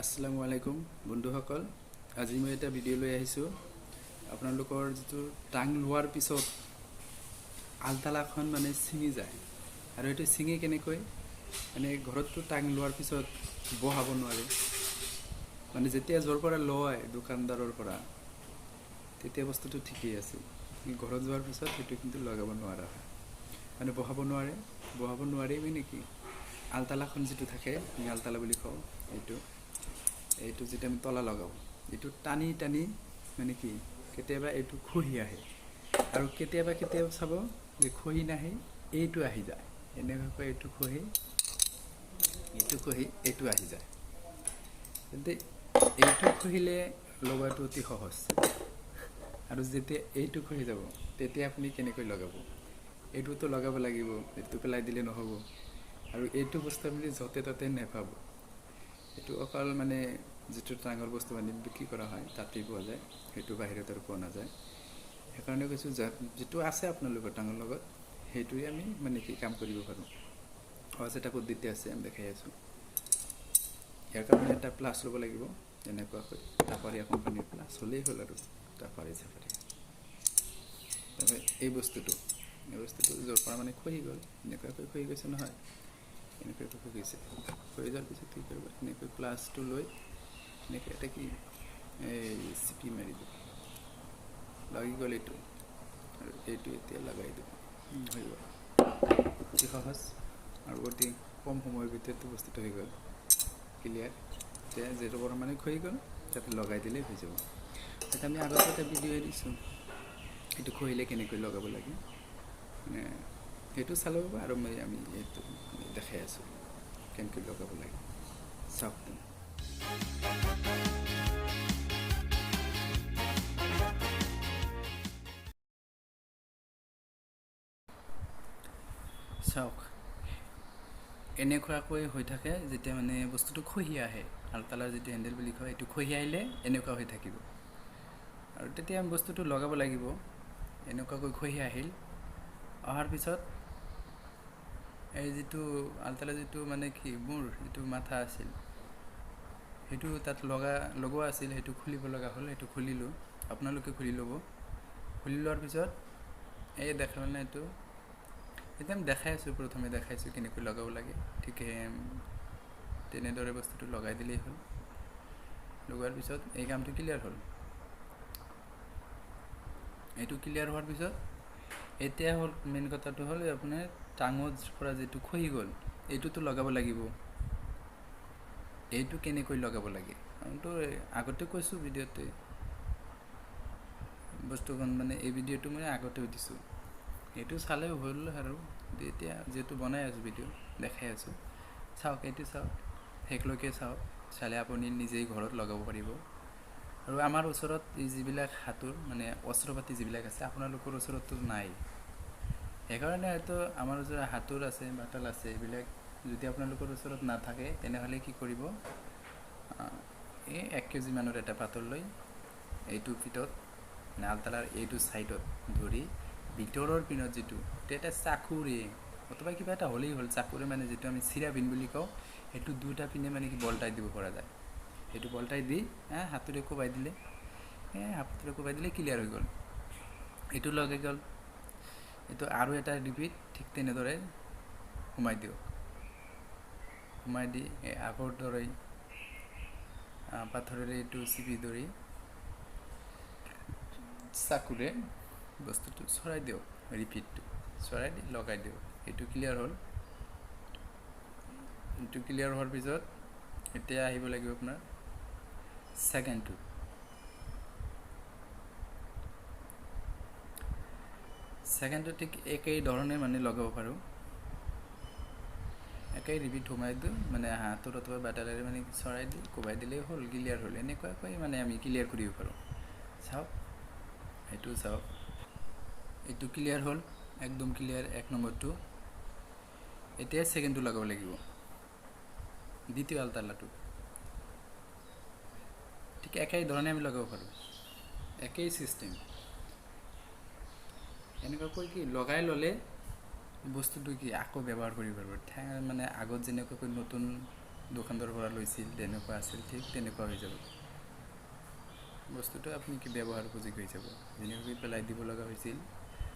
আসসালামু আলাইকুম বন্ধুসকল, আজি মই এটা ভিডিঅ' লৈ আহিছোঁ। আপোনালোকৰ যিটো টাং লোৱাৰ পিছত আলতালাখন মানে ছিঙি যায়, আৰু এইটো ছিঙি কেনেকৈ মানে ঘৰততো টাং লোৱাৰ পিছত বহাব নোৱাৰে। মানে যেতিয়া য'ৰ পৰা লয় দোকানদাৰৰ পৰা, তেতিয়া বস্তুটো ঠিকেই আছে, ঘৰত যোৱাৰ পিছত সেইটো কিন্তু লগাব নোৱাৰা হয়, মানে বহাব নোৱাৰে মানে কি আলতালাখন যিটো থাকে, আমি আলতালা বুলি কওঁ, এইটো যেতিয়া আমি তলা লগাওঁ, এইটো টানি টানি মানে কি কেতিয়াবা এইটো খহি আহে, আৰু কেতিয়াবা চাব যে খহি নাহে, এইটো আহি যায়। এনেকুৱাকৈ এইটো খহি এইটো আহি যায়। তেন্তে এইটো খহিলে লগোৱাটো অতি সহজ, আৰু যেতিয়া এইটো খহি যাব তেতিয়া আপুনি কেনেকৈ লগাব? এইটোতো লগাব লাগিব, এইটো পেলাই দিলে নহ'ব, আৰু এইটো বস্তু আপুনি য'তে ত'তে নেপাব। এইটো অকল মানে যিটো টাঙৰ বস্তু মানে বিক্ৰী কৰা হয় তাতেই পোৱা যায়, সেইটো বাহিৰত আৰু পোৱা নাযায়। সেইকাৰণে কৈছোঁ যিটো আছে আপোনালোকৰ টাঙৰ লগত, সেইটোৱে আমি মানে কি কাম কৰিব পাৰোঁ। সহজ এটা পদ্ধতি আছে, আমি দেখাই আছোঁ। ইয়াৰ কাৰণে এটা প্লাছ ল'ব লাগিব, এনেকুৱাকৈ টাপাৰীয়া কোম্পানীৰ প্লাছ হ'লেই হ'ল, আৰু টাপাৰী চাপাৰী। তাৰপৰা এই বস্তুটো য'ৰ পৰা মানে খহি গ'ল, এনেকুৱাকৈ খহি গৈছে নহয়, এনেকৈ খহি গৈছে। খহি যোৱাৰ পিছত কি কৰিব, এনেকৈ প্লাছটো লৈ এনেকৈ এটা কি এই চিপি মাৰি দিব, লাগি গ'ল এইটো, আৰু এইটো এতিয়া লগাই দিব, হৈ গ'ল। অতি সহজ আৰু অতি কম সময়ৰ ভিতৰতে বস্তুটো হৈ গ'ল ক্লিয়াৰ। এতিয়া যিটো পৰা মানে খহি গ'ল তাতে লগাই দিলেই হৈ যাব। তাতে আমি আগতে এটা ভিডিঅ' দিছোঁ, এইটো খহিলে কেনেকৈ লগাব লাগে, মানে সেইটো চাব পাব, আৰু আমি এইটো দেখাই আছোঁ কেনেকৈ লগাব লাগে, চাওক। চাওক, এনেকুৱাকৈ হৈ থাকে যেতিয়া মানে বস্তুটো খহি আহে, আলতালাৰ যিটো হেণ্ডেল বুলি কয়, এইটো খহি আহিলে এনেকুৱা হৈ থাকিব, আৰু তেতিয়া বস্তুটো লগাব লাগিব। এনেকুৱাকৈ খহি আহিল, অহাৰ পিছত এই যিটো আলতালাৰ যিটো মানে কি মোৰ যিটো মাথা আছিল, সেইটো তাত লগোৱা আছিল, সেইটো খুলিব লগা হ'ল, সেইটো খুলিলোঁ। আপোনালোকে খুলি ল'ব। খুলি লোৱাৰ পিছত এই দেখালে নে, এইটো এতিয়া আমি দেখাই আছোঁ, প্ৰথমে দেখাইছোঁ কেনেকৈ লগাব লাগে। ঠিক তেনেদৰে বস্তুটো লগাই দিলেই হ'ল। লগোৱাৰ পিছত এই কামটো ক্লিয়াৰ হ'ল। এইটো ক্লিয়াৰ হোৱাৰ পিছত এতিয়া হ'ল মেইন কথাটো হ'ল, আপোনাৰ টাঙৰ পৰা যিটো খহি গ'ল, এইটোতো লগাব লাগিব। এইটো কেনেকৈ লগাব লাগে আমিতো আগতে কৈছোঁ ভিডিঅ'তে, বস্তুখন মানে এই ভিডিঅ'টো মই আগতেও দিছোঁ, এইটো চালেও হ'ল। আৰু এতিয়া যিহেতু বনাই আছোঁ ভিডিঅ' দেখাই আছোঁ, চাওক, এইটো চাওক, শেষলৈকে চাওক, চালে আপুনি নিজেই ঘৰত লগাব পাৰিব। আৰু আমাৰ ওচৰত এই যিবিলাক হাতৰ মানে অস্ত্ৰ পাতি যিবিলাক আছে, আপোনালোকৰ ওচৰততো নাই, সেইকাৰণে হয়তো আমাৰ ওচৰত হাতৰ আছে, বাটাল আছে, এইবিলাক যদি আপোনালোকৰ ওচৰত নাথাকে, তেনেহ'লে কি কৰিব, এই 1 কেজি মানৰ এটা পাতল লৈ এইটোৰ ভিতৰত মানে আলতালাৰ এইটো ছাইডত ধৰি ভিতৰৰ পিনত যিটো এটা চাকুৰে অথবা কিবা এটা হ'লেই হ'ল, চাকুৰে মানে যিটো আমি চিৰাবিন বুলি কওঁ, সেইটো দুটা পিনে মানে কি বলটাই দিব পৰা যায়। সেইটো বলটাই দি হাতেৰে কোবাই দিলে ক্লিয়াৰ হৈ গ'ল। এইটো লগাই গ'ল। এইটো আৰু এটা ৰিপিট ঠিক তেনেদৰে সোমাই দিয়ক। সোমাই দি এই আগৰ দৰেই পাথৰেৰে এইটো চিপি ধৰি চাকুৰে বস্তুটো চৰাই দিয়ক, ৰিপিটটো চৰাই দি লগাই দিয়ক। এইটো ক্লিয়াৰ হ'ল। এইটো ক্লিয়াৰ হোৱাৰ পিছত এতিয়া আহিব লাগিব আপোনাৰ ছেকেণ্ডটো। ছেকেণ্ডটো ঠিক একেই ধৰণে মানে লগাব পাৰোঁ, একেই ৰিপিট সোমাই দিওঁ, মানে হাতৰ অথবা বাটাৰেৰে মানে চৰাই দি কোবাই দিলেই হ'ল, ক্লিয়াৰ হ'ল। এনেকুৱাকৈ মানে আমি ক্লিয়াৰ কৰিব পাৰোঁ। চাওক, এইটো চাওক, এইটো ক্লিয়াৰ হ'ল, একদম ক্লিয়াৰ 1 নম্বৰটো। এতিয়া ছেকেণ্ডটো লগাব লাগিব, দ্বিতীয় আলতালাটো। ঠিক একেই ধৰণে আমি লগাব পাৰোঁ, একেই চিষ্টেম। এনেকুৱাকৈ কি লগাই ল'লে বস্তুটো কি আকৌ ব্যৱহাৰ কৰিব পাৰিব, মানে আগত যেনেকুৱাকৈ নতুন দোকানদাৰৰ পৰা লৈছিল তেনেকুৱা আছিল ঠিক তেনেকুৱা হৈ যাব বস্তুটো আপুনি কি ব্যৱহাৰ উপযোগী হৈ যাব যেনেকৈ পেলাই দিব লগা হৈছিল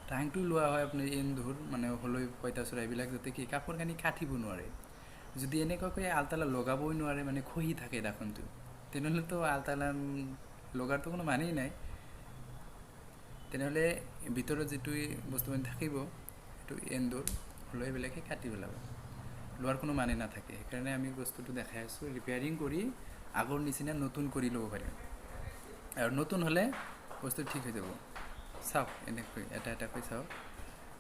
ট্ৰাংকটো লোৱা হয় আপুনি এন্দুৰ মানে হলৈ পঁইতাচোৰা এইবিলাক যাতে কি কাপোৰ কানি কাটিব নোৱাৰে যদি এনেকুৱাকৈ আলতালা লগাবই নোৱাৰে মানে খহি থাকে দাখনটো তেনেহ'লেতো আলতালা লগাৰতো কোনো মানেই নাই তেনেহ'লে ভিতৰত যিটো বস্তু মানে থাকিব সেইটো এন্দুৰ হলৈ এইবিলাকে কাটি পেলাব লোৱাৰ কোনো মানে নাথাকে সেইকাৰণে আমি বস্তুটো দেখাই আছোঁ ৰিপেয়াৰিং কৰি আগৰ নিচিনা নতুন কৰি ল'ব পাৰিম আৰু নতুন হ'লে বস্তু ঠিক হৈ যাব চাওক এনেকৈ এটা এটাকৈ চাওক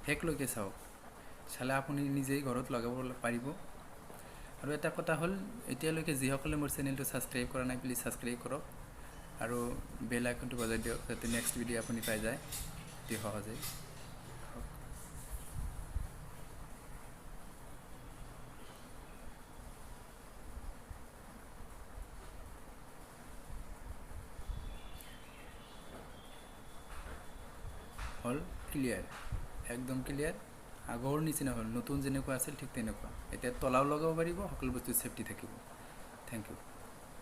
শেষলৈকে চাওক চালে আপুনি নিজেই ঘৰত লগাব পাৰিব আৰু এটা কথা হ'ল এতিয়ালৈকে যিসকলে মোৰ চেনেলটো ছাবস্ক্ৰাইব কৰা নাই প্লিজ ছাবস্ক্ৰাইব কৰক আৰু বেল আইকনটো বজাই দিয়ক যাতে নেক্সট ভিডিঅ' আপুনি পাই যায় অতি সহজে হ'ল ক্লিয়াৰ একদম ক্লিয়াৰ আগৰ নিচিনা হ'ল নতুন যেনেকুৱা আছিল ঠিক তেনেকুৱা এতিয়া তলাও লগাব পাৰিব সকলো বস্তু ছেফটি থাকিব থেংক ইউ